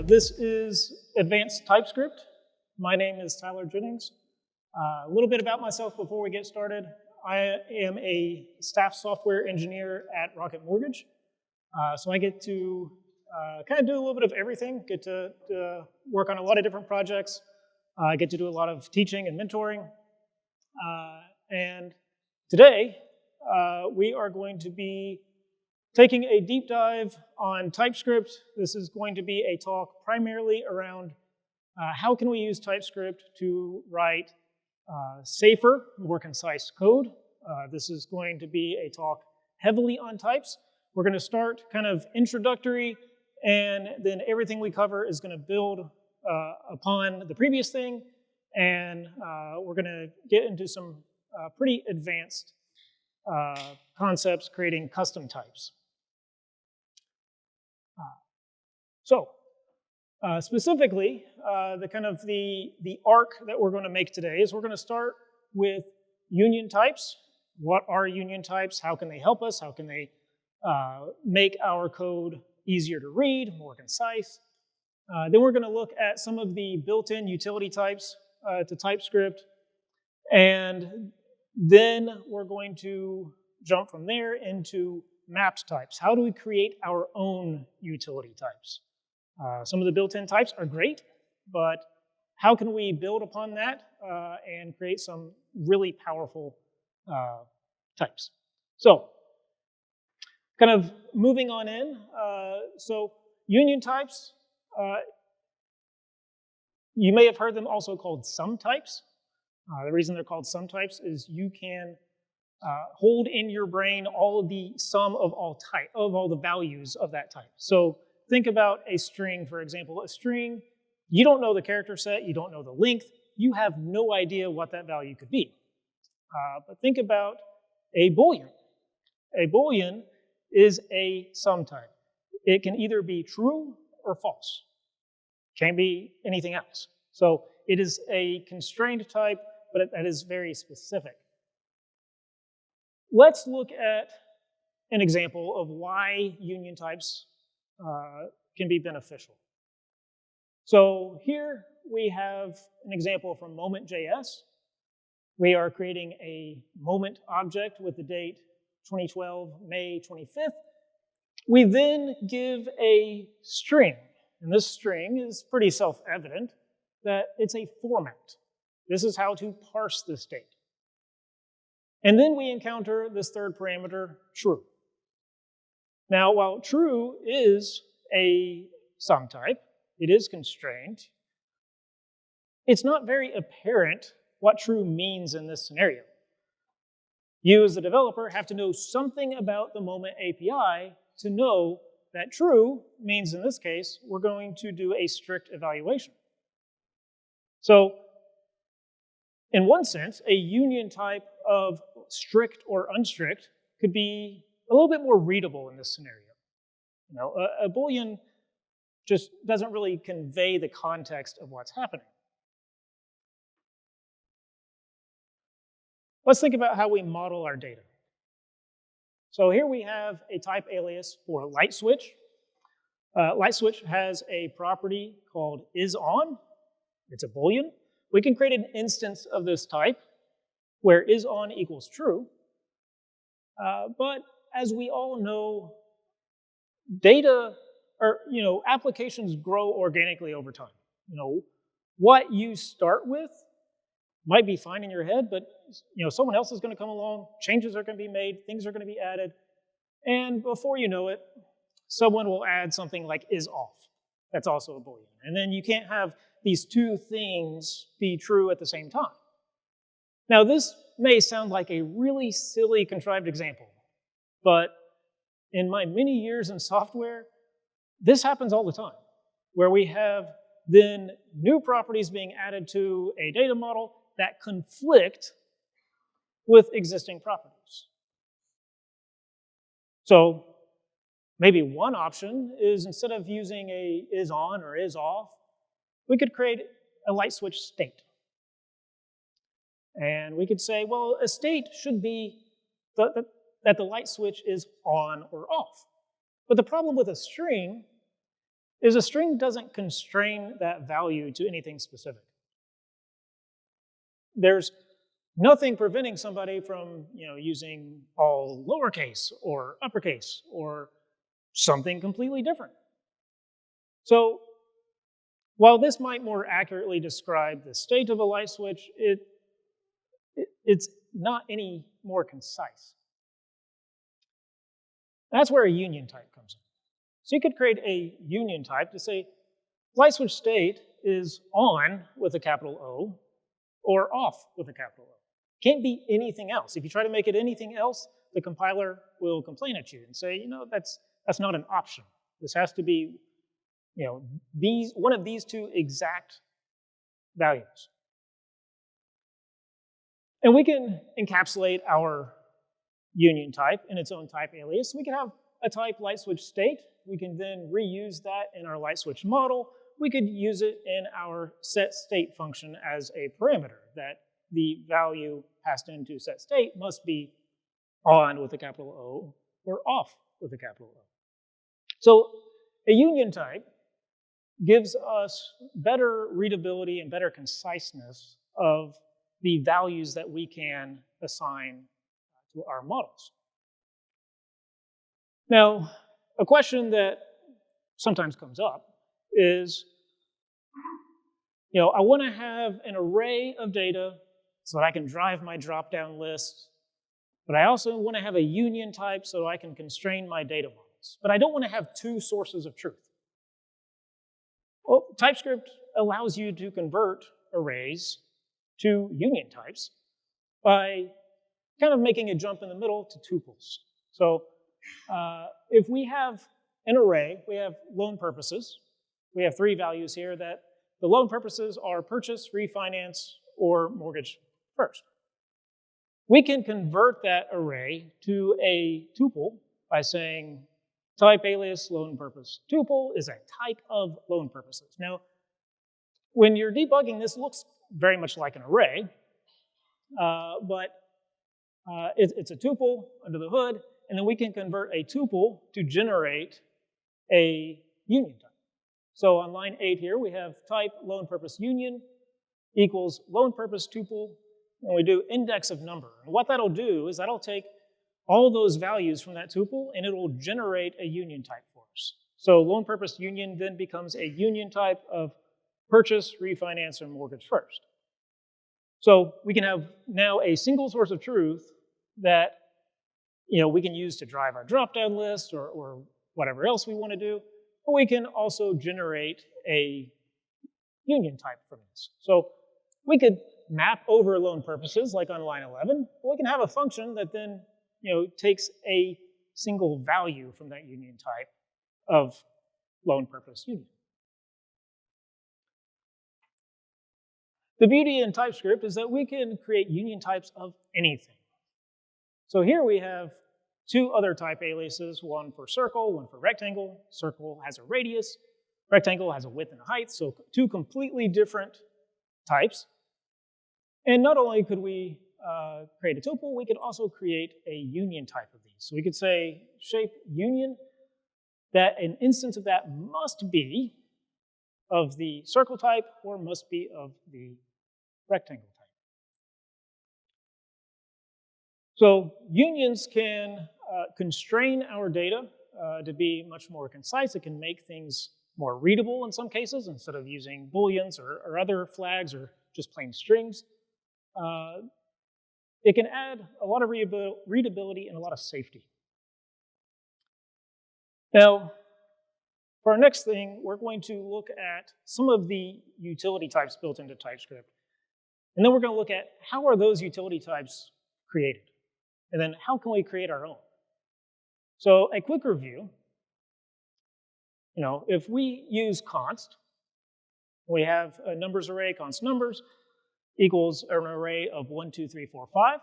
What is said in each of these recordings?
This is Advanced TypeScript. My name is Tyler Jennings. A little bit about myself before we get started. I am a staff software engineer at Rocket Mortgage. So I get to kind of do a little bit of everything, get to work on a lot of different projects. I get to do a lot of teaching and mentoring. And today, we are going to be taking a deep dive on TypeScript. This is going to be a talk primarily around how can we use TypeScript to write safer, more concise code. This is going to be a talk heavily on types. We're going to start kind of introductory, and then everything we cover is going to build upon the previous thing, and we're going to get into some pretty advanced concepts creating custom types. Specifically, the arc that we're going to make today is we're going to start with union types. What are union types? How can they help us? How can they make our code easier to read, more concise? Then we're going to look at some of the built-in utility types to TypeScript. And then we're going to jump from there into mapped types. How do we create our own utility types? Some of the built-in types are great, but how can we build upon that and create some really powerful types? So, kind of moving on in. So, union types, you may have heard them also called sum types. The reason they're called sum types is you can hold in your brain all of the sum of all the values of that type. So think about a string, for example. A string, you don't know the character set, you don't know the length, you have no idea what that value could be. But think about a boolean. A boolean is a sum type. It can either be true or false. Can't be anything else. So it is a constrained type, but that is very specific. Let's look at an example of why union types can be beneficial. So here we have an example from Moment.js. We are creating a moment object with the date 2012, May 25th. We then give a string, and this string is pretty self-evident that it's a format. This is how to parse this date. And then we encounter this third parameter, true. Now, while true is a sum type, it is constrained, it's not very apparent what true means in this scenario. You, as the developer, have to know something about the Moment API to know that true means, in this case, we're going to do a strict evaluation. So, in one sense, a union type of strict or unstrict could be a little bit more readable in this scenario. You know, a boolean just doesn't really convey the context of what's happening. Let's think about how we model our data. So here we have a type alias for light switch. Light switch has a property called isOn. It's a boolean. We can create an instance of this type where isOn equals true. But as we all know, applications grow organically over time. What you start with might be fine in your head, but someone else is going to come along, changes are going to be made, things are going to be added, and before you know it, someone will add something like isOff. That's also a boolean. And then you can't have these two things be true at the same time. Now, this may sound like a really silly, contrived example, but in my many years in software, this happens all the time, where we have then new properties being added to a data model that conflict with existing properties. So maybe one option is, instead of using a isOn or isOff, we could create a light switch state. And we could say, well, a state should be that the light switch is on or off. But the problem with a string is a string doesn't constrain that value to anything specific. There's nothing preventing somebody from using all lowercase or uppercase or something completely different. So while this might more accurately describe the state of a light switch, it's not any more concise. That's where a union type comes in. So you could create a union type to say light switch state is on with a capital O or off with a capital O. Can't be anything else. If you try to make it anything else, the compiler will complain at you and say, that's not an option. This has to be, one of these two exact values. And we can encapsulate our union type in its own type alias. We can have a type light switch state. We can then reuse that in our light switch model. We could use it in our set state function as a parameter, that the value passed into set state must be on with a capital O or off with a capital O. So a union type gives us better readability and better conciseness of the values that we can assign to our models. Now, a question that sometimes comes up is, I want to have an array of data so that I can drive my drop-down list, but I also want to have a union type so I can constrain my data models. But I don't want to have two sources of truth. Well, TypeScript allows you to convert arrays to union types by kind of making a jump in the middle to tuples. So if we have an array, we have loan purposes. We have three values here that the loan purposes are purchase, refinance, or mortgage first. We can convert that array to a tuple by saying type alias loan purpose tuple is a type of loan purposes. Now, when you're debugging, this looks very much like an array, but it's a tuple under the hood, and then we can convert a tuple to generate a union type. So on line 8 here, we have type loan purpose union equals loan purpose tuple, and we do index of number. And what that'll do is that'll take all those values from that tuple, and it'll generate a union type for us. So loan purpose union then becomes a union type of purchase, refinance, or mortgage first. So we can have now a single source of truth that we can use to drive our drop-down list or whatever else we want to do, but we can also generate a union type from this. So we could map over loan purposes like on line 11, but we can have a function that then takes a single value from that union type of loan purpose union. The beauty in TypeScript is that we can create union types of anything. So here we have two other type aliases, one for circle, one for rectangle. Circle has a radius, rectangle has a width and a height, so two completely different types. And not only could we create a tuple, we could also create a union type of these. So we could say shape union, that an instance of that must be of the circle type or must be of the rectangle type. So unions can constrain our data to be much more concise. It can make things more readable in some cases instead of using booleans or other flags or just plain strings. It can add a lot of readability and a lot of safety. Now, for our next thing, we're going to look at some of the utility types built into TypeScript. And then we're going to look at how are those utility types created? And then how can we create our own? So a quick review, if we use const, we have a numbers array, const numbers, equals an array of 1, 2, 3, 4, 5.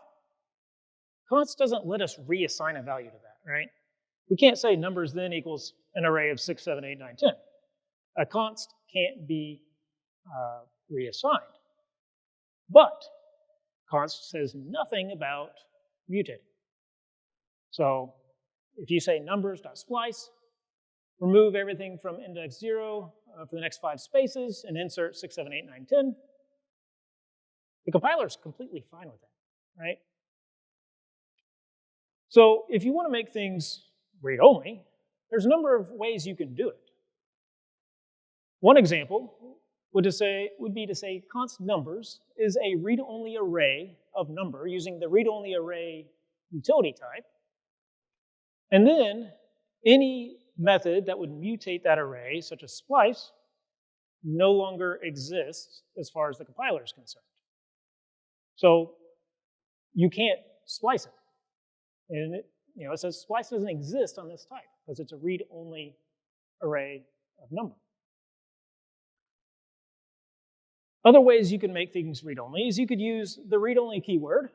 Const doesn't let us reassign a value to that, right? We can't say numbers then equals an array of 6, 7, 8, 9, 10. A const can't be reassigned. But const says nothing about mutating. So if you say numbers.splice, remove everything from index 0 for the next 5 spaces, and insert 6, 7, 8, 9, 10. The compiler's completely fine with that, right? So if you want to make things read-only, there's a number of ways you can do it. One example would be to say const numbers is a read-only array of number using the read-only array utility type. And then any method that would mutate that array, such as splice, no longer exists as far as the compiler is concerned. So you can't splice it. And it says splice doesn't exist on this type because it's a read-only array of number. Other ways you can make things read-only is you could use the read-only keyword,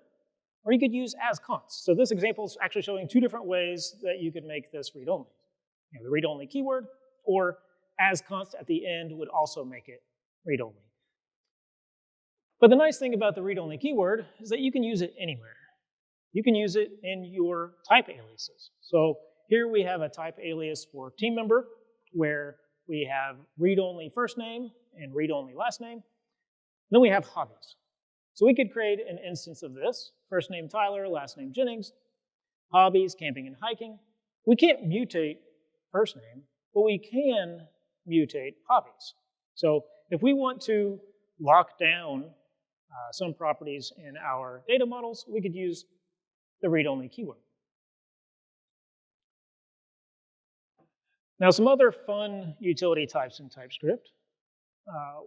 or you could use as const. So this example is actually showing 2 different ways that you could make this read-only. The read-only keyword, or as const at the end would also make it read-only. But the nice thing about the read-only keyword is that you can use it anywhere. You can use it in your type aliases. So here we have a type alias for team member, where we have read-only first name and read-only last name. Then we have hobbies. So we could create an instance of this, first name Tyler, last name Jennings, hobbies, camping and hiking. We can't mutate first name, but we can mutate hobbies. So if we want to lock down some properties in our data models, we could use the read-only keyword. Now, some other fun utility types in TypeScript.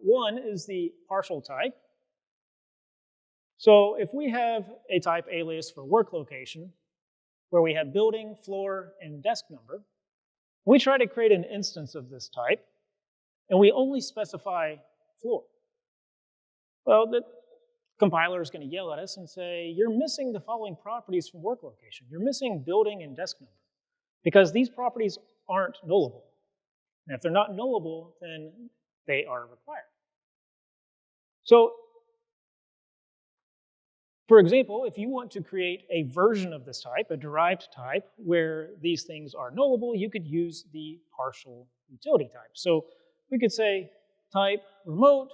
One is the partial type. So if we have a type alias for work location, where we have building, floor, and desk number, we try to create an instance of this type, and we only specify floor. Well, the compiler is going to yell at us and say, you're missing the following properties from work location. You're missing building and desk number, because these properties aren't nullable. And if they're not nullable, then they are required. So, for example, if you want to create a version of this type, a derived type, where these things are nullable, you could use the partial utility type. So we could say type remote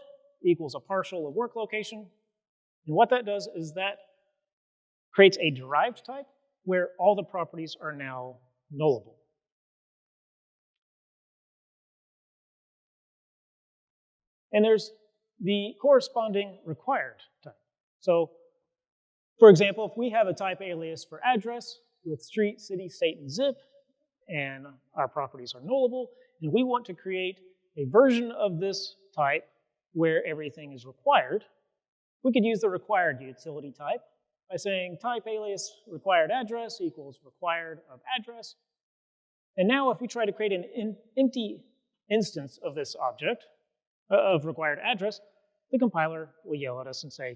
equals a partial of work location. And what that does is that creates a derived type where all the properties are now nullable. And there's the corresponding required type. So, for example, if we have a type alias for address with street, city, state, and zip, and our properties are nullable, and we want to create a version of this type where everything is required, we could use the required utility type by saying type alias required address equals required of address. And now if we try to create an empty instance of this object, of required address, the compiler will yell at us and say,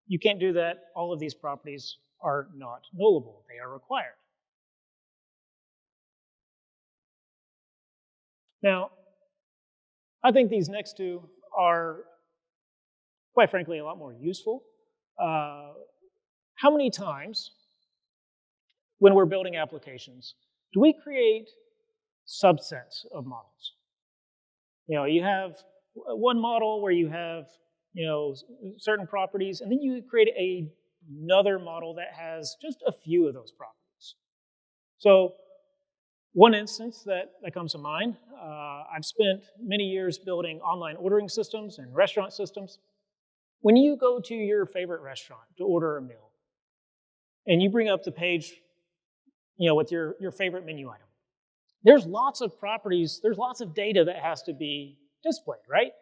you can't do that. All of these properties are not nullable. They are required. Now, I think these next 2 are, quite frankly, a lot more useful. How many times, when we're building applications, do we create subsets of models? You have one model where you have certain properties, and then you create another model that has just a few of those properties. So one instance that comes to mind, I've spent many years building online ordering systems and restaurant systems. When you go to your favorite restaurant to order a meal, and you bring up the page with your favorite menu item, there's lots of properties, there's lots of data that has to be displayed, right?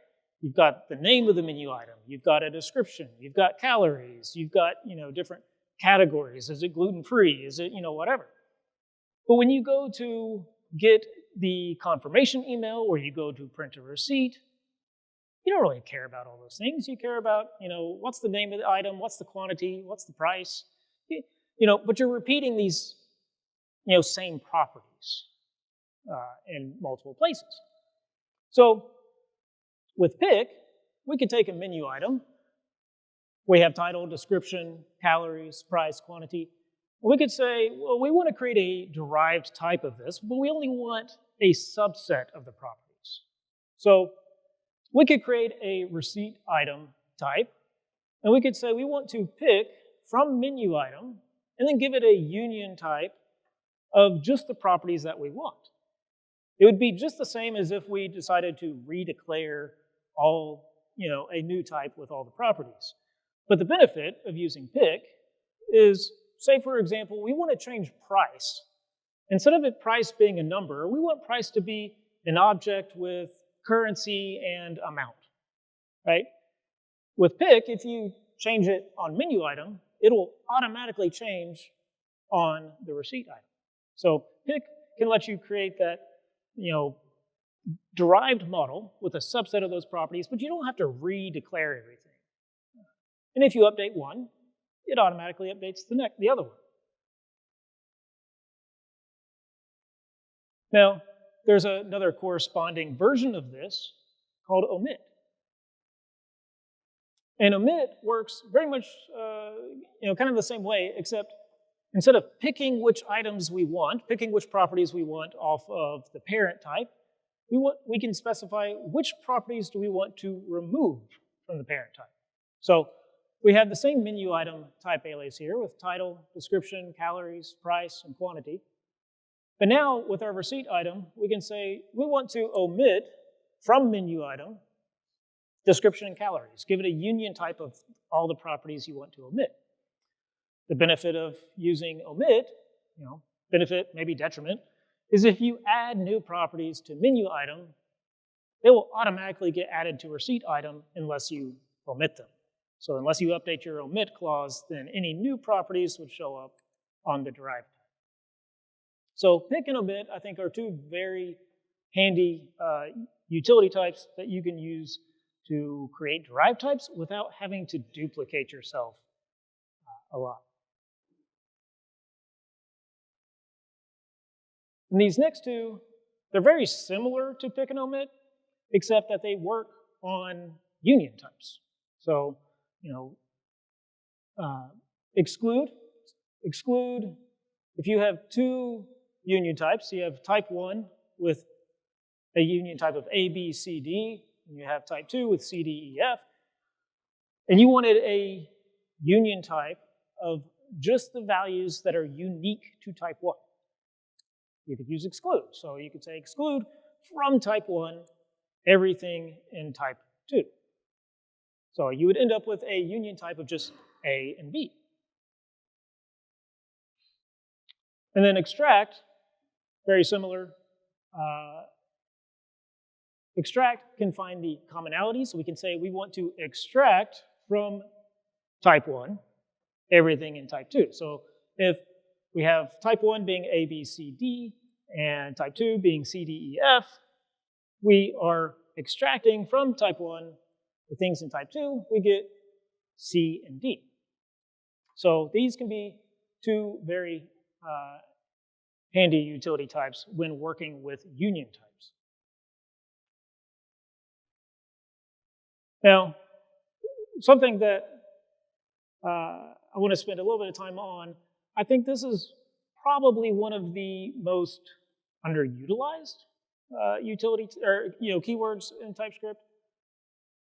You've got the name of the menu item, you've got a description, you've got calories, you've got different categories. Is it gluten-free? Is it whatever? But when you go to get the confirmation email or you go to print a receipt, you don't really care about all those things. You care about what's the name of the item, what's the quantity, what's the price, but you're repeating these same properties in multiple places. So with pick, we could take a menu item. We have title, description, calories, price, quantity. We could say, well, we want to create a derived type of this, but we only want a subset of the properties. So we could create a receipt item type, and we could say we want to pick from menu item and then give it a union type of just the properties that we want. It would be just the same as if we decided to redeclare all, a new type with all the properties. But the benefit of using pick is, say for example, we want to change price. Instead of price being a number, we want price to be an object with currency and amount, right? With pick, if you change it on menu item, it'll automatically change on the receipt item. So pick can let you create that, derived model with a subset of those properties, but you don't have to redeclare everything. And if you update one, it automatically updates the other one. Now, there's another corresponding version of this called omit. And omit works very much, kind of the same way, except instead of picking which items we want, picking which properties we want off of the parent type, we can specify which properties do we want to remove from the parent type. So we have the same menu item type alias here with title, description, calories, price, and quantity. But now with our receipt item, we can say we want to omit from menu item description and calories. Give it a union type of all the properties you want to omit. The benefit of using omit, benefit, maybe detriment, is if you add new properties to menu item, they will automatically get added to receipt item unless you omit them. So unless you update your omit clause, then any new properties would show up on the derived type. So pick and omit, I think, are two very handy utility types that you can use to create derived types without having to duplicate yourself a lot. And these next two, they're very similar to pick and omit, except that they work on union types. So, exclude, if you have two union types, you have type 1 with a union type of A, B, C, D, and you have type 2 with C, D, E, F, and you wanted a union type of just the values that are unique to type 1. You could use exclude. So you could say exclude from type 1 everything in type 2. So you would end up with a union type of just A and B. And then extract, very similar. Extract can find the commonalities. So we can say we want to extract from type 1 everything in type 2. So if we have type 1 being A, B, C, D, and type 2 being C, D, E, F, we are extracting from type 1 the things in type 2, we get C and D. So these can be two very handy utility types when working with union types. Now, something that I want to spend a little bit of time on, I think this is probably one of the most underutilized keywords in TypeScript.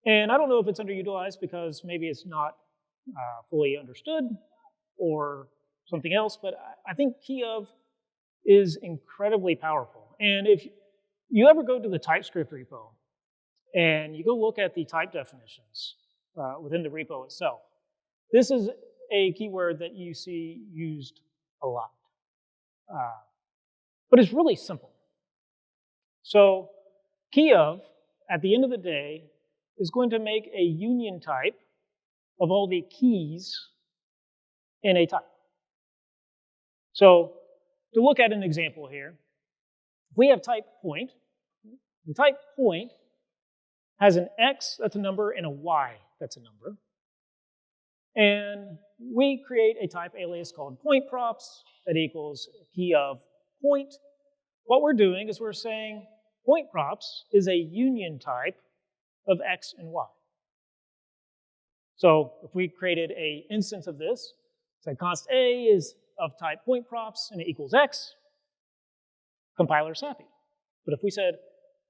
And I don't know if it's underutilized because maybe it's not fully understood or something else, but I think key of is incredibly powerful. And if you ever go to the TypeScript repo and you go look at the type definitions within the repo itself, this is a keyword that you see used a lot. But it's really simple. So key of, at the end of the day, is going to make a union type of all the keys in a type. So to look at an example here, if we have type point, the type point has an X, that's a number, and a Y, that's a number. And we create a type alias called point props that equals key of point. What we're doing is we're saying point props is a union type of X and Y. So if we created an instance of this, say const A is of type point props and it equals X, compiler's happy. But if we said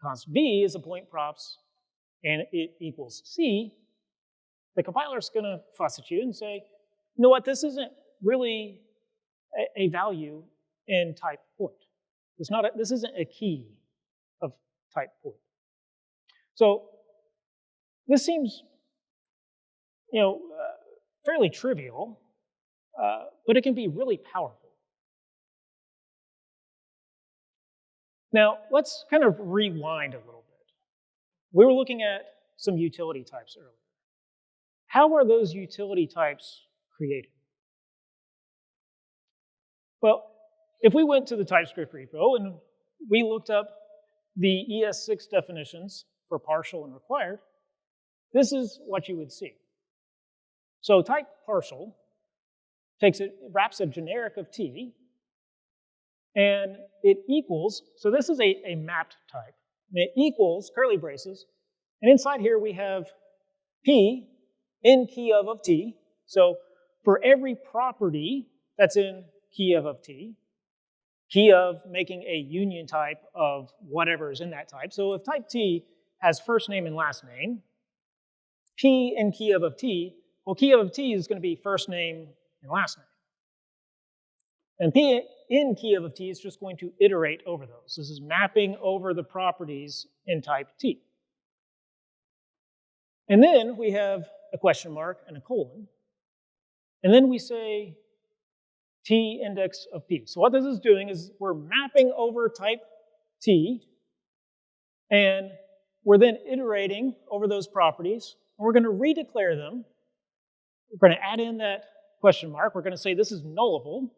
const B is a point props and it equals C, the compiler's going to fuss at you and say, you know what, this isn't really a value in type point. This isn't a key of type point. So this seems, fairly trivial, but it can be really powerful. Now, let's kind of rewind a little bit. We were looking at some utility types earlier. How are those utility types created? Well, if we went to the TypeScript repo and we looked up the ES6 definitions for partial and required, this is what you would see. So type partial wraps a generic of T, and it equals, so this is a mapped type, and it equals curly braces, and inside here we have P in key of T. So for every property that's in key of T, key of making a union type of whatever is in that type. So if type T has first name and last name, P in key of T, well, key of T is going to be first name and last name. And P in key of T is just going to iterate over those. This is mapping over the properties in type T. And then we have a question mark and a colon. And then we say T index of P. So what this is doing is we're mapping over type T, and we're then iterating over those properties, and we're going to redeclare them. We're going to add in that question mark. We're going to say this is nullable.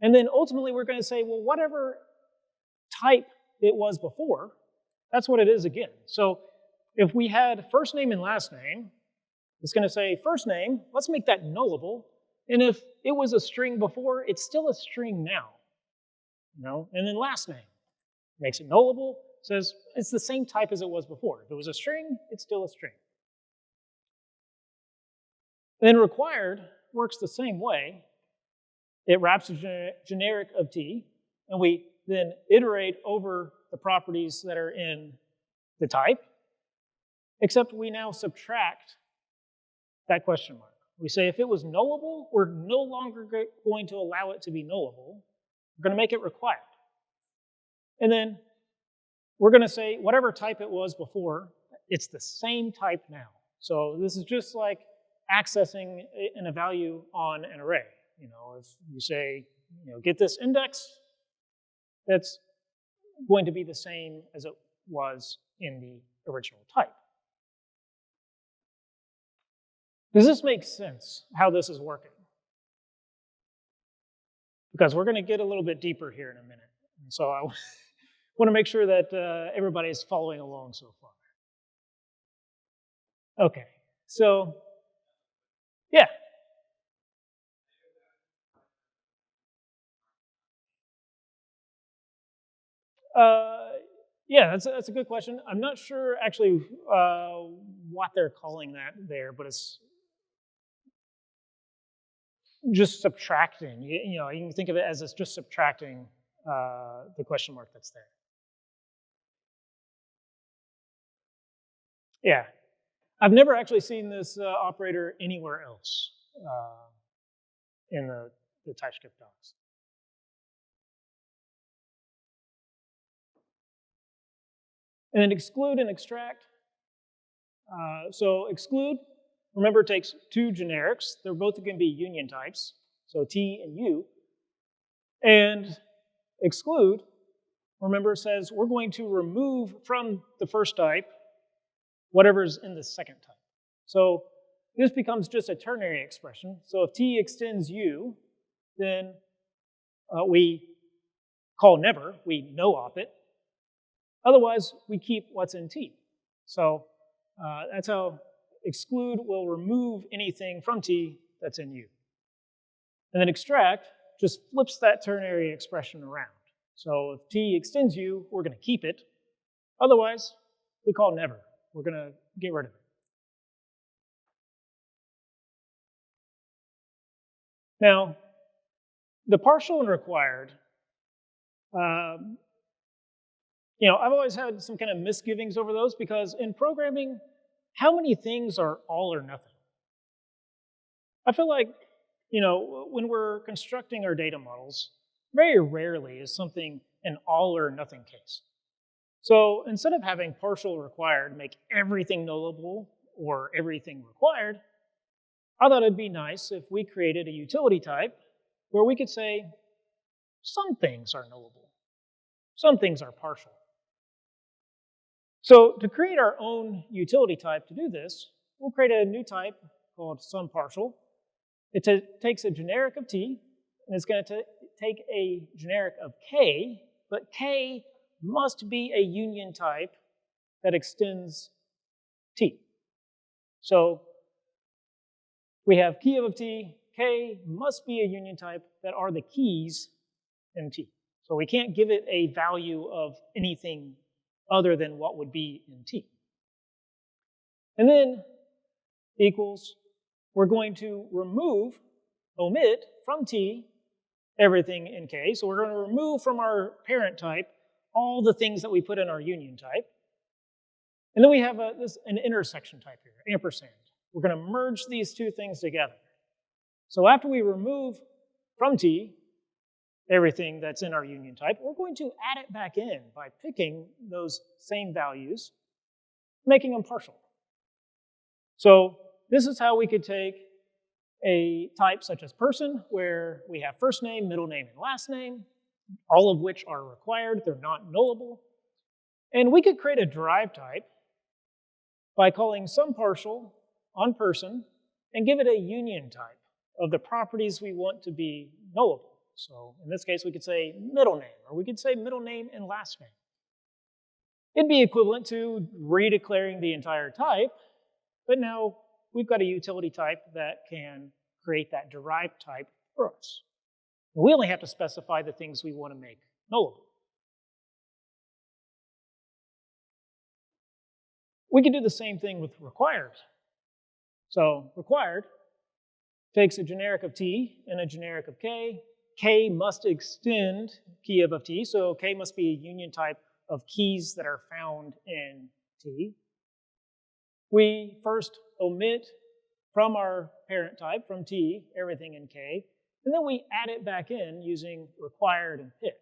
And then ultimately we're going to say, well, whatever type it was before, that's what it is again. So if we had first name and last name, it's going to say first name, let's make that nullable. And if it was a string before, it's still a string now. And then last name makes it nullable, says it's the same type as it was before. If it was a string, it's still a string. And then required works the same way. It wraps a generic of T, and we then iterate over the properties that are in the type, except we now subtract that question mark. We say if it was nullable, we're no longer going to allow it to be nullable. We're going to make it required. And then we're going to say whatever type it was before, it's the same type now. So this is just like accessing a value on an array. If you say, get this index, that's going to be the same as it was in the original type. Does this make sense, how this is working? Because we're going to get a little bit deeper here in a minute. And so I want to make sure that everybody is following along so far. Okay, so, yeah. Yeah, that's a good question. I'm not sure actually what they're calling that there, but it's just subtracting. You can think of it as it's just subtracting the question mark that's there. Yeah, I've never actually seen this operator anywhere else in the TypeScript docs. And then exclude and extract. So exclude, remember, takes two generics. They're both going to be union types, so T and U. And exclude, remember, says we're going to remove from the first type whatever's in the second type. So this becomes just a ternary expression. So if T extends U, then we call never, we no-op it. Otherwise, we keep what's in T. So that's how exclude will remove anything from T that's in U. And then extract just flips that ternary expression around. So if T extends U, we're going to keep it. Otherwise, we call never. We're going to get rid of it. Now, the partial and required, I've always had some kind of misgivings over those because in programming, how many things are all or nothing? I feel like, when we're constructing our data models, very rarely is something an all or nothing case. So instead of having partial required make everything nullable or everything required, I thought it'd be nice if we created a utility type where we could say some things are nullable, some things are partial. So to create our own utility type to do this, we'll create a new type called SumPartial. It takes a generic of t, and it's going to take a generic of k, but k must be a union type that extends t. So we have key of t, k must be a union type that are the keys in t. So we can't give it a value of anything other than what would be in t. And then equals, we're going to omit from t everything in k. So we're going to remove from our parent type all the things that we put in our union type. And then we have an intersection type here, ampersand. We're going to merge these two things together. So after we remove from t everything that's in our union type, we're going to add it back in by picking those same values, making them partial. So this is how we could take a type such as person, where we have first name, middle name, and last name, all of which are required. They're not nullable. And we could create a derived type by calling SumPartial on person and give it a union type of the properties we want to be nullable. So in this case, we could say middle name, or we could say middle name and last name. It'd be equivalent to redeclaring the entire type, but now we've got a utility type that can create that derived type for us. And we only have to specify the things we want to make nullable. We can do the same thing with required. So required takes a generic of t and a generic of k. K must extend key of t, so k must be a union type of keys that are found in t. We first omit from our parent type, from t, everything in k, and then we add it back in using required and pick.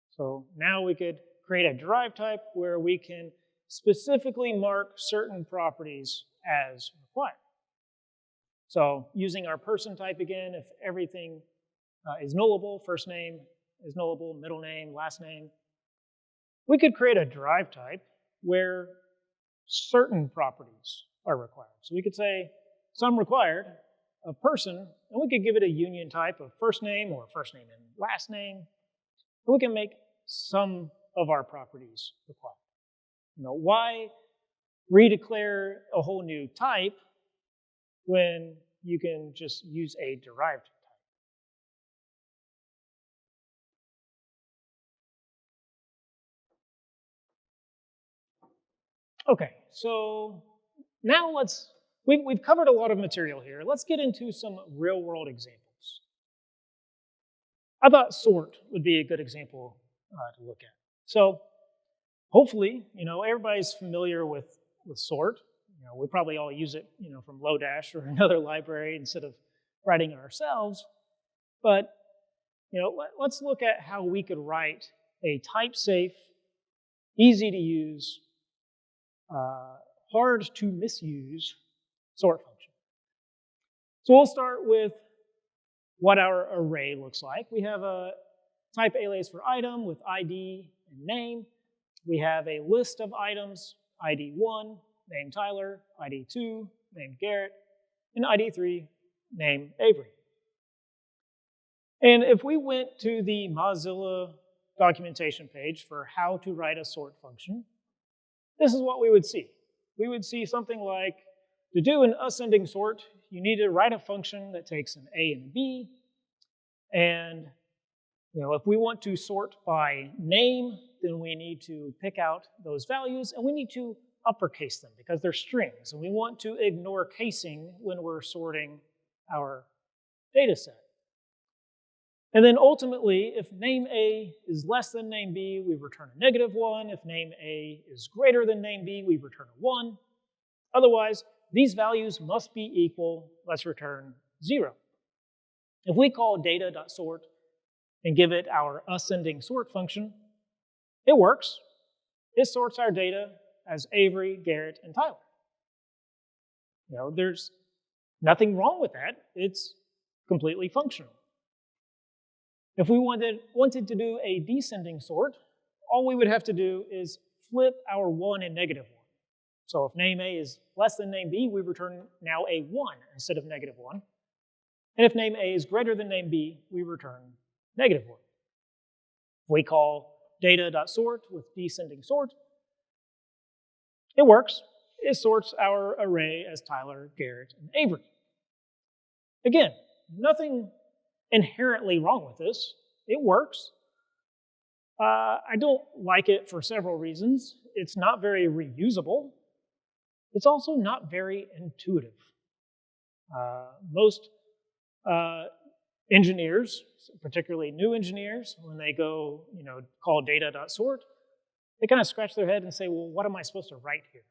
So now we could create a derived type where we can specifically mark certain properties as required. So using our person type again, if everything is nullable, first name is nullable, middle name, last name, we could create a derived type where certain properties are required. So we could say some required of person, and we could give it a union type of first name or first name and last name. And we can make some of our properties required. Why redeclare a whole new type when you can just use a derived type? Okay, so now we've covered a lot of material here. Let's get into some real-world examples. I thought sort would be a good example to look at. So hopefully, everybody's familiar with sort. We probably all use it, from Lodash or another library instead of writing it ourselves. But, let's look at how we could write a type-safe, easy-to-use, hard to misuse sort function. So we'll start with what our array looks like. We have a type alias for item with ID and name. We have a list of items, ID 1, name Tyler, ID 2, name Garrett, and ID 3, name Avery. And if we went to the Mozilla documentation page for how to write a sort function, this is what we would see. We would see something like, to do an ascending sort, you need to write a function that takes an A and a B. And if we want to sort by name, then we need to pick out those values, and we need to uppercase them because they're strings, and we want to ignore casing when we're sorting our data set. And then ultimately, if name A is less than name B, we return a -1. If name A is greater than name B, we return a 1. Otherwise, these values must be equal. Let's return 0. If we call data.sort and give it our ascending sort function, it works. It sorts our data as Avery, Garrett, and Tyler. There's nothing wrong with that. It's completely functional. If we wanted to do a descending sort, all we would have to do is flip our 1 and -1. So if name A is less than name B, we return now a 1 instead of -1. And if name A is greater than name B, we return -1. If we call data.sort with descending sort, it works. It sorts our array as Tyler, Garrett, and Avery. Again, nothing inherently wrong with this. It works. I don't like it for several reasons. It's not very reusable. It's also not very intuitive. Most engineers, particularly new engineers, when they go, call data.sort, they kind of scratch their head and say, well, what am I supposed to write here?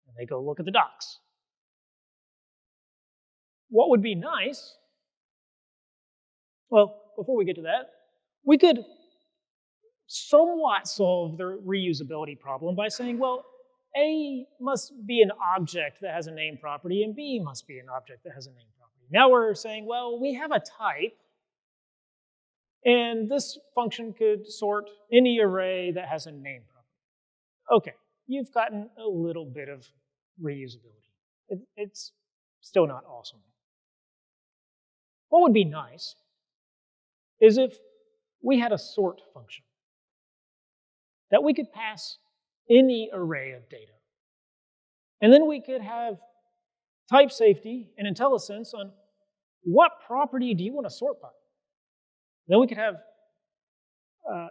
And they go look at the docs. What would be nice, well, before we get to that, we could somewhat solve the reusability problem by saying, well, A must be an object that has a name property, and B must be an object that has a name property. Now we're saying, well, we have a type, and this function could sort any array that has a name property. Okay, you've gotten a little bit of reusability. It's still not awesome. What would be nice is if we had a sort function that we could pass any array of data. And then we could have type safety and IntelliSense on what property do you want to sort by. Then we could have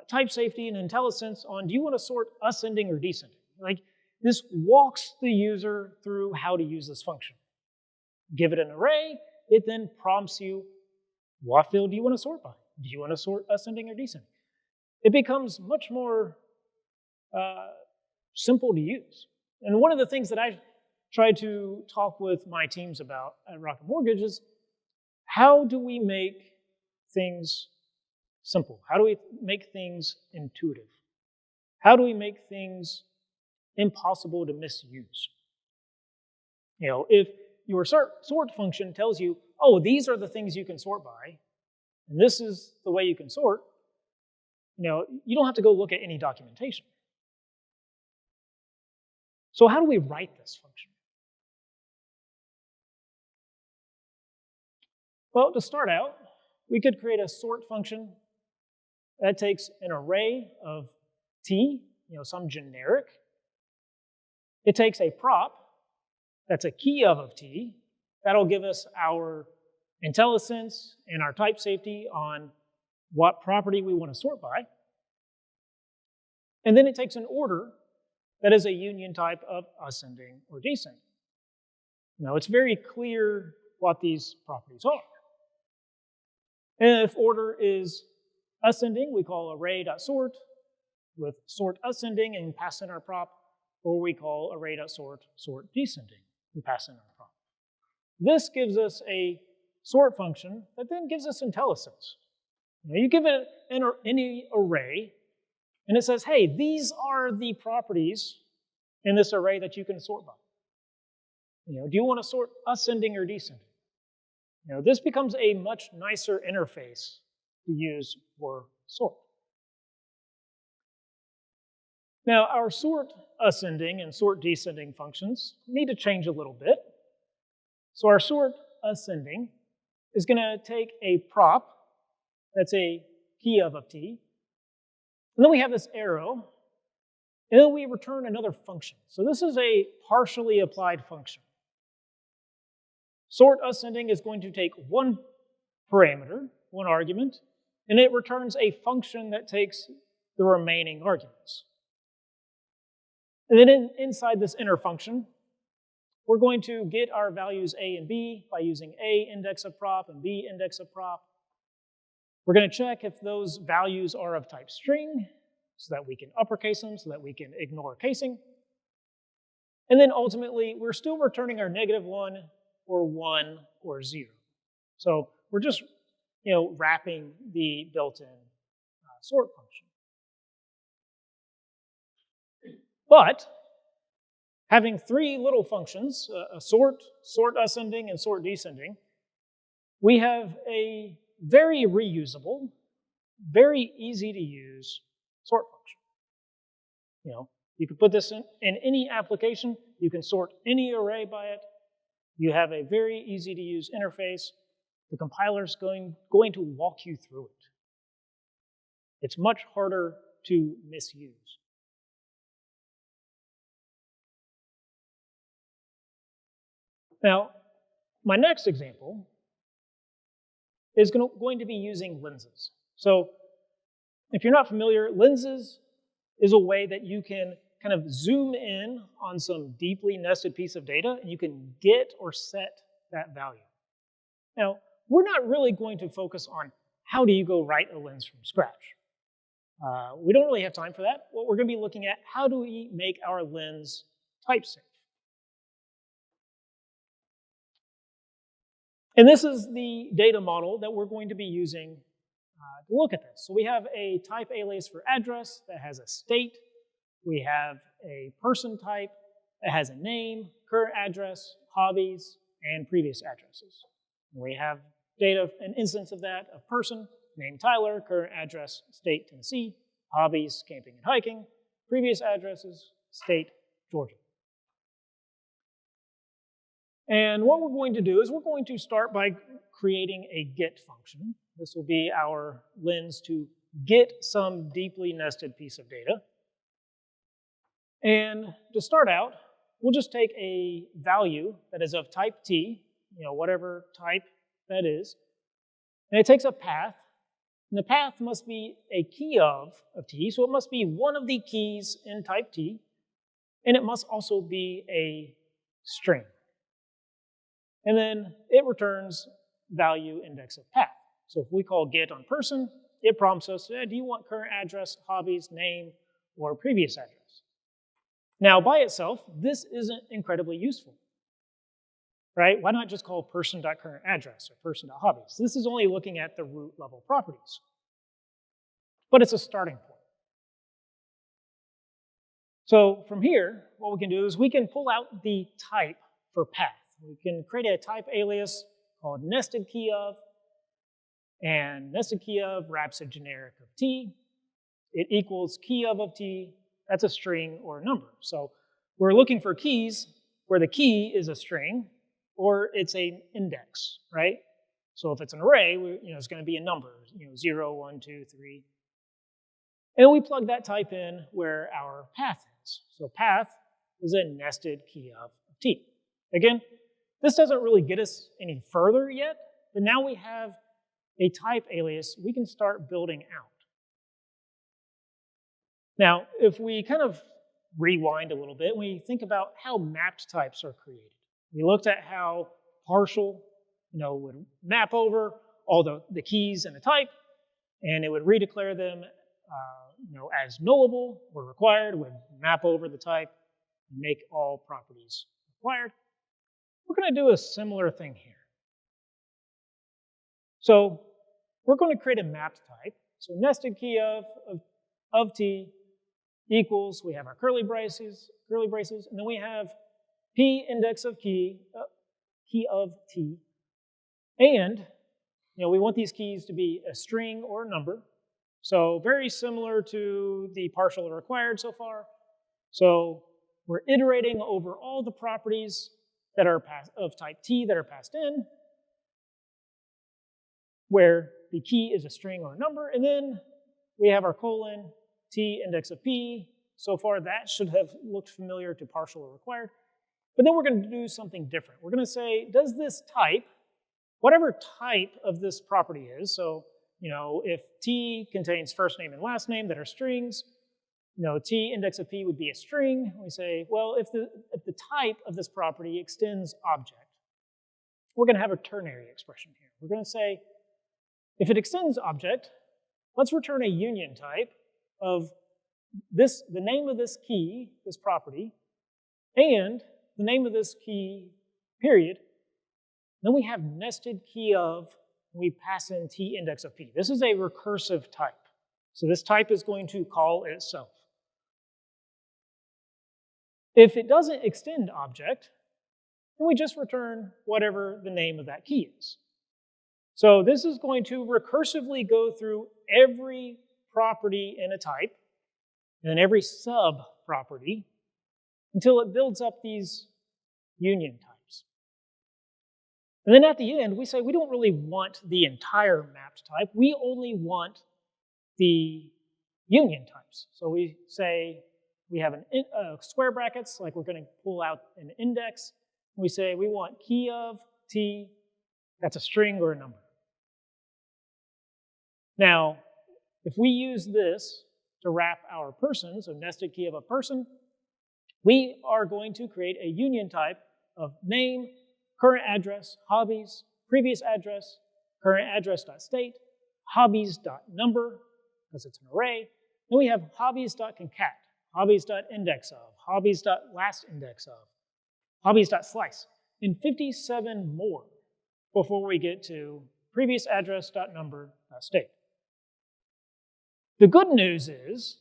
type safety and IntelliSense on do you want to sort ascending or descending. Like this walks the user through how to use this function. Give it an array, it then prompts you what field do you want to sort by. Do you want to sort ascending or descending? It becomes much more simple to use. And one of the things that I try to talk with my teams about at Rocket Mortgage is how do we make things simple? How do we make things intuitive? How do we make things impossible to misuse? If your sort function tells you, oh, these are the things you can sort by, and this is the way you can sort, you don't have to go look at any documentation. So how do we write this function? Well, to start out, we could create a sort function that takes an array of t, some generic. It takes a prop that's a key of t. That'll give us our IntelliSense and our type safety on what property we want to sort by. And then it takes an order that is a union type of ascending or descending. Now, it's very clear what these properties are. And if order is ascending, we call array.sort with sort ascending and pass in our prop, or we call array.sort sort descending and pass in our prop. This gives us a sort function that then gives us IntelliSense. You give it any array, and it says, hey, these are the properties in this array that you can sort by. Do you want to sort ascending or descending? This becomes a much nicer interface to use for sort. Now, our sort ascending and sort descending functions need to change a little bit. So our sort ascending is going to take a prop that's a key of t, and then we have this arrow, and then we return another function. So this is a partially applied function. Sort ascending is going to take one parameter, one argument, and it returns a function that takes the remaining arguments. And then inside this inner function, we're going to get our values a and b by using a index of prop and b index of prop. We're going to check if those values are of type string so that we can uppercase them, so that we can ignore casing. And then ultimately, we're still returning our -1 or 1 or 0. So we're just wrapping the built-in sort function. But having three little functions, a sort ascending, and sort descending, we have a very reusable, very easy to use sort function. You can put this in any application. You can sort any array by it. You have a very easy to use interface. The compiler's going to walk you through it. It's much harder to misuse. Now, my next example is going to be using lenses. So if you're not familiar, lenses is a way that you can kind of zoom in on some deeply nested piece of data, and you can get or set that value. Now, we're not really going to focus on how do you go write a lens from scratch. We don't really have time for that. What we're going to be looking at, how do we make our lens type safe? And this is the data model that we're going to be using to look at this. So we have a type alias for address that has a state. We have a person type that has a name, current address, hobbies, and previous addresses. And we have data, an instance of that, of person, name Tyler, current address, state Tennessee, hobbies, camping and hiking, previous addresses, state Georgia. And what we're going to do is we're going to start by creating a get function. This will be our lens to get some deeply nested piece of data. And to start out, we'll just take a value that is of type t, whatever type that is, and it takes a path, and the path must be a key of t, so it must be one of the keys in type t, and it must also be a string. And then it returns value index of path. So if we call get on person, it prompts us, do you want current address, hobbies, name, or previous address? Now, by itself, this isn't incredibly useful, right? Why not just call person.currentAddress or person.hobbies? This is only looking at the root level properties. But it's a starting point. So from here, what we can do is we can pull out the type for path. We can create a type alias called nested key of, and nested key of wraps a generic of t. It equals key of t. That's a string or a number. So we're looking for keys where the key is a string or it's an index, right? So if it's an array, it's going to be a number, 0, 1, 2, 3. And we plug that type in where our path is. So path is a nested key of t. Again, this doesn't really get us any further yet, but now we have a type alias we can start building out. Now, if we kind of rewind a little bit, we think about how mapped types are created. We looked at how partial, would map over all the keys in a type, and it would redeclare them, as nullable or required, would map over the type, and make all properties required. We're going to do a similar thing here. So we're going to create a mapped type. So nested key of t equals, we have our curly braces, and then we have p index of key of t, and we want these keys to be a string or a number. So very similar to the partial or required so far. So we're iterating over all the properties that are of type t that are passed in, where the key is a string or a number, and then we have our colon, t index of p. So far, that should have looked familiar to partial or required. But then we're going to do something different. We're going to say, does this type, whatever type of this property is, so if t contains first name and last name that are strings, t index of p would be a string. We say, well, if the type of this property extends object, we're going to have a ternary expression here. We're going to say, If it extends object, let's return a union type of this, the name of this key, this property, and the name of this key, period. Then we have nested key of, we pass in t index of p. This is a recursive type. So this type is going to call itself. If it doesn't extend object, then we just return whatever the name of that key is. So this is going to recursively go through every property in a type, and then every sub-property, until it builds up these union types. And then at the end, we say we don't really want the entire mapped type. We only want the union types. So we say we have square brackets, like we're going to pull out an index. We say we want key of t, that's a string or a number. Now, if we use this to wrap our person, so nested key of a person, we are going to create a union type of name, current address, hobbies, previous address, current address.state, hobbies.number, because it's an array. Then we have hobbies.concat, hobbies.index of, hobbies.lastIndex of, hobbies.slice, and 57 more before we get to previous address.number.state. The good news is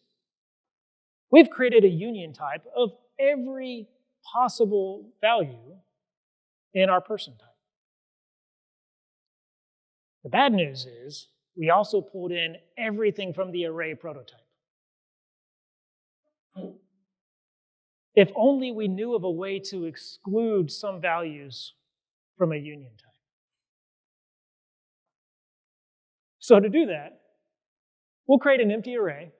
we've created a union type of every possible value in our person type. The bad news is we also pulled in everything from the array prototype. If only we knew of a way to exclude some values from a union type. So to do that, we'll create an empty array.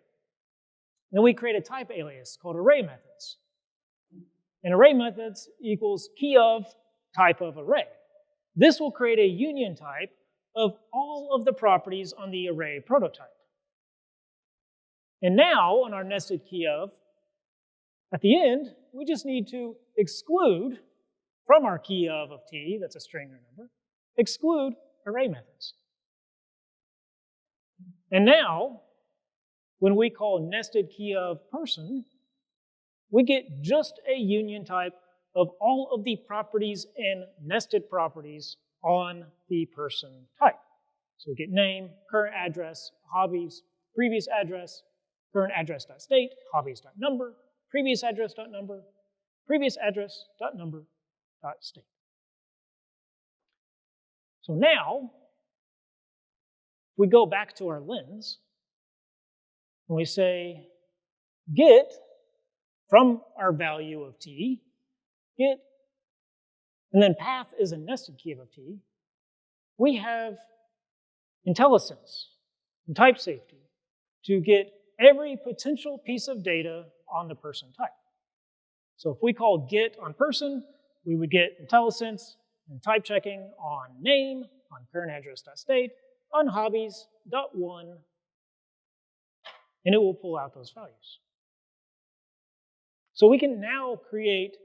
Then we create a type alias called array methods. And array methods equals key of type of array. This will create a union type of all of the properties on the array prototype. And now, on our nested key of, at the end, we just need to exclude from our key of t, that's a string or number, exclude array methods. And now, when we call nested key of person, we get just a union type of all of the properties and nested properties on the person type. So we get name, current address, hobbies, previous address, current address.state, hobbies.number, previous address.number, previous address.number.state. So now, if we go back to our lens, and we say get from our value of t, get, and then path is a nested key of t, we have IntelliSense and type safety to get every potential piece of data on the person type. So if we call get on person, we would get IntelliSense and type checking on name, on current address.state, on hobbies.one, and it will pull out those values. So we can now create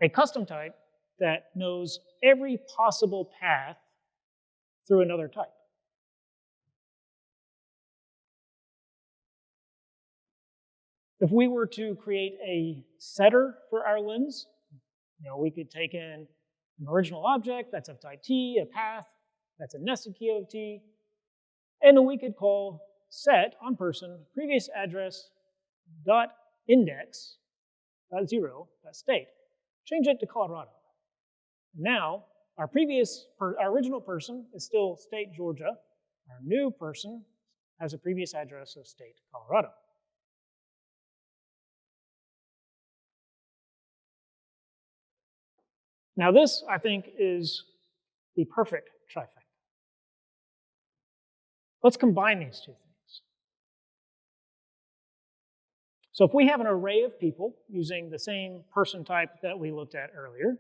a custom type that knows every possible path through another type. If we were to create a setter for our lens, we could take in an original object that's of type t, a path that's a nested key of t, and then we could call set on person previous address dot index dot 0 dot state. Change it to Colorado. Now our original person is still state Georgia. Our new person has a previous address of state Colorado. Now this, I think, is the perfect trifecta. Let's combine these two things. So if we have an array of people using the same person type that we looked at earlier,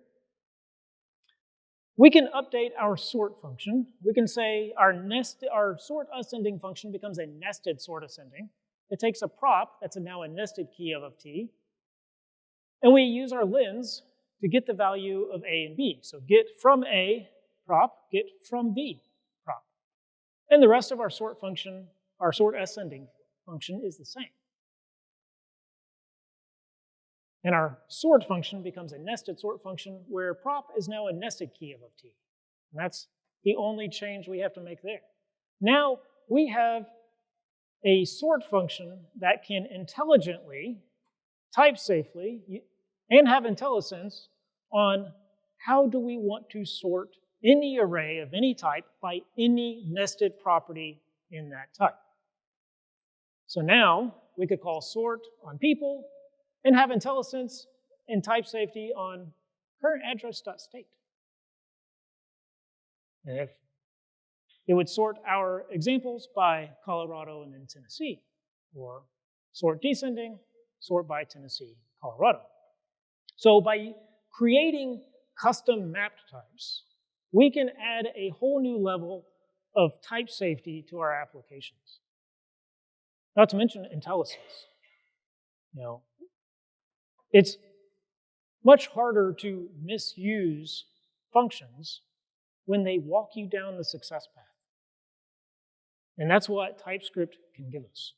we can update our sort function. We can say our sort ascending function becomes a nested sort ascending. It takes a prop that's now a nested key of t, and we use our lens to get the value of A and B. So get from A prop, get from B prop. And the rest of our sort function, our sort ascending function, is the same. And our sort function becomes a nested sort function where prop is now a nested key of t. And that's the only change we have to make there. Now we have a sort function that can intelligently, type safely, and have IntelliSense on how do we want to sort any array of any type by any nested property in that type. So now we could call sort on people and have IntelliSense and type safety on current address.state. And if it would sort our examples by Colorado and then Tennessee, or sort descending, sort by Tennessee, Colorado. So by creating custom mapped types, we can add a whole new level of type safety to our applications. Not to mention IntelliSense. It's much harder to misuse functions when they walk you down the success path. And that's what TypeScript can give us.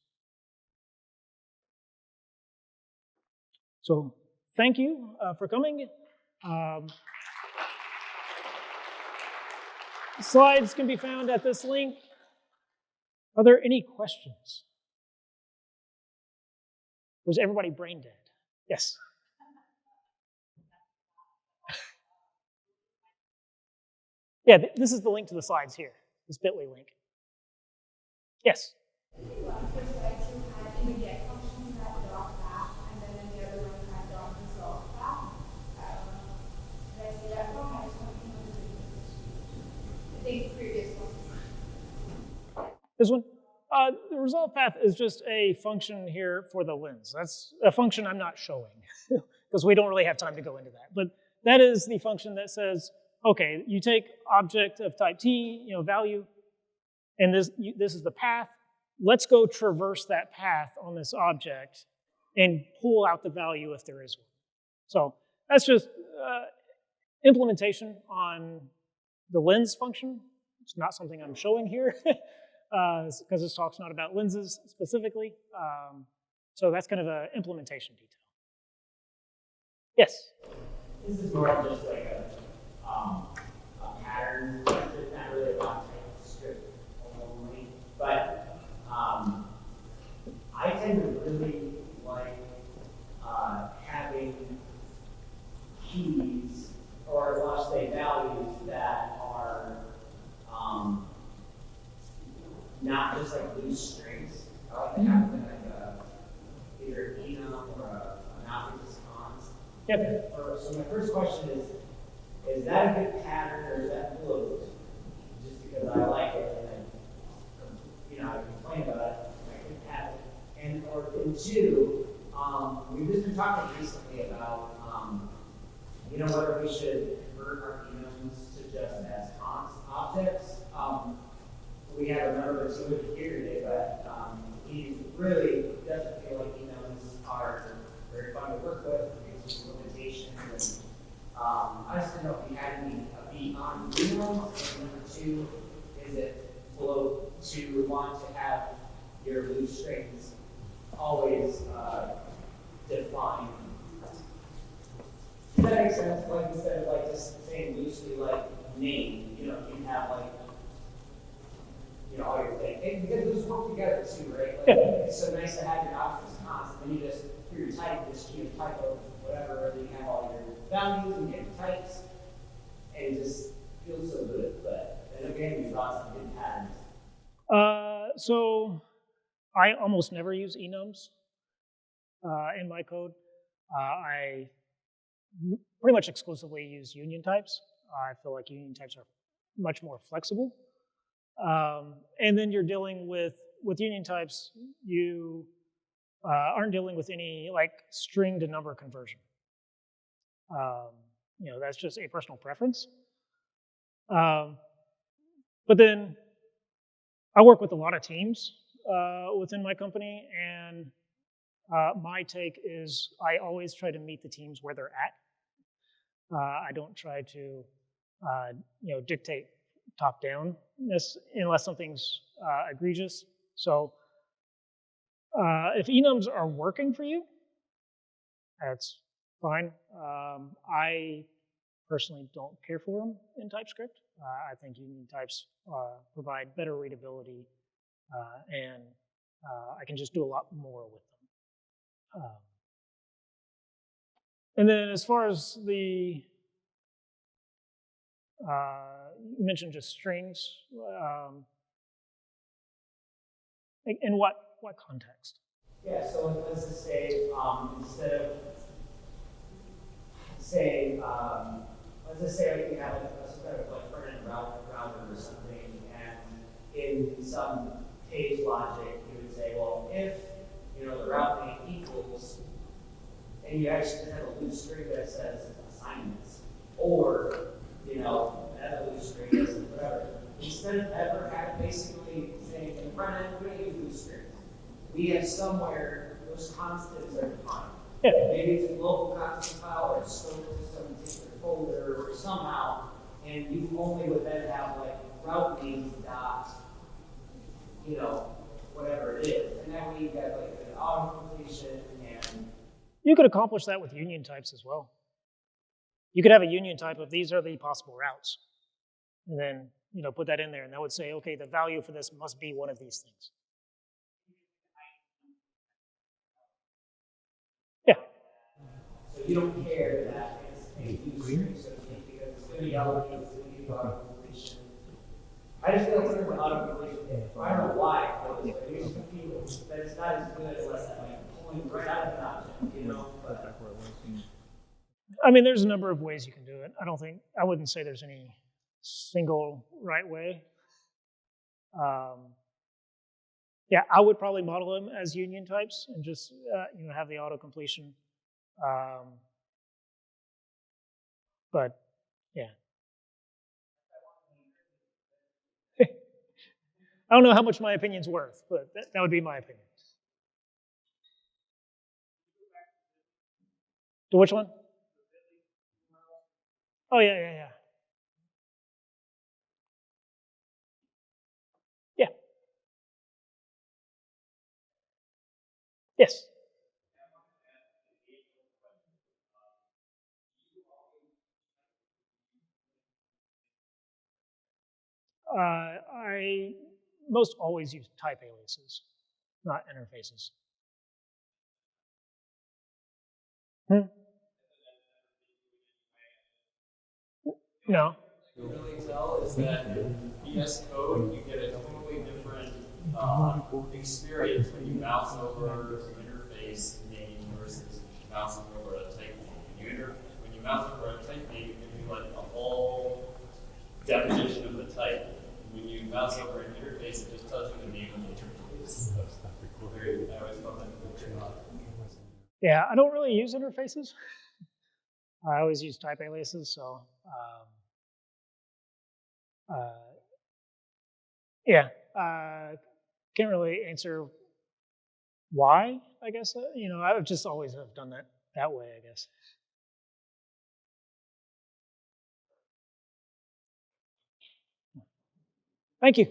So thank you for coming. Slides can be found at this link. Are there any questions? Was everybody brain dead? Yes. Yeah, this is the link to the slides here, this bit.ly link. Yes? This one? The resolve path is just a function here for the lens. That's a function I'm not showing because we don't really have time to go into that. But that is the function that says, okay, you take object of type t, value, and this is the path. Let's go traverse that path on this object and pull out the value if there is one. So that's just implementation on the lens function. It's not something I'm showing here because this talk's not about lenses specifically. So that's kind of an implementation detail. Yes? This is more of just like a pattern, not really about TypeScript only, but I tend to really like having keys, or let's say values that are not just like loose strings. I like to have like either an enum or an object response. Yep. So my first question is that a good pattern or is that closed? Just because I like it and I complain about it, I could have it. And two, we've just been talking recently about whether we should convert our enums to just as const objects. We have a number of students here today, but he really doesn't feel like enums are very fun to work with. There's limitations, and I just didn't know if you had any beyond enums. And number two, is it below to want to have your loose strings always defined? Does that make sense? Like instead of like just saying loosely like name, you can have like all your things. And because those work together too, right? Like, it's so nice to have your options constant. Then you just for your type, just key of type of whatever, then you have all your values and you have your types, and it just feels so good. But then again, we thought some good patterns. So I almost never use enums in my code. I pretty much exclusively use union types. I feel like union types are much more flexible. And then you're dealing with union types, you aren't dealing with any like string to number conversion. That's just a personal preference. But then I work with a lot of teams within my company, and my take is I always try to meet the teams where they're at. I don't try to dictate top down unless something's egregious. So if enums are working for you, that's fine. I personally don't care for them in TypeScript. I think union types provide better readability, and I can just do a lot more with them. And then as far as the, you mentioned just strings. In what context? Yeah, so let's just say instead of say let's just say like you have some kind of like front-end router or something, and in some page logic you would say, well, if the route name equals, and you actually just have a loose string that says assignments, or another loose string that says whatever. Instead of ever basically saying in the front end, we're going to use loose strings. We have somewhere those constants are defined. Yeah. Maybe it's a global constant file or a scope to some particular folder or somehow, and you only would then have like route names dot, whatever it is. And that way you got like an auto completion and. You could accomplish that with union types as well. You could have a union type of these are the possible routes. And then, put that in there, and that would say, okay, the value for this must be one of these things. Yeah. So you don't care that it's a loose string, so to speak, because it's going to be allocated to the auto completion. I just feel like it's an auto completion. I don't know why, but it makes me feel that it's not as good as like pulling right out of an object, But. I mean, there's a number of ways you can do it. I wouldn't say there's any single right way. Yeah, I would probably model them as union types and just have the auto completion. But yeah, I don't know how much my opinion's worth, but that would be my opinion. To which one? Oh yeah. Yeah. Yes. I most always use type aliases, not interfaces. No. You can really tell is that in VS Code, you get a totally different experience when you mouse over an interface name versus mousing over a type name. When you mouse over a type name, you can do like a whole definition of the type. When you mouse over an interface, it just tells you the name of the interface. I always thought that was very odd. Yeah, I don't really use interfaces. I always use type aliases, so yeah, can't really answer why. I guess I've just always have done that way. I guess. Thank you.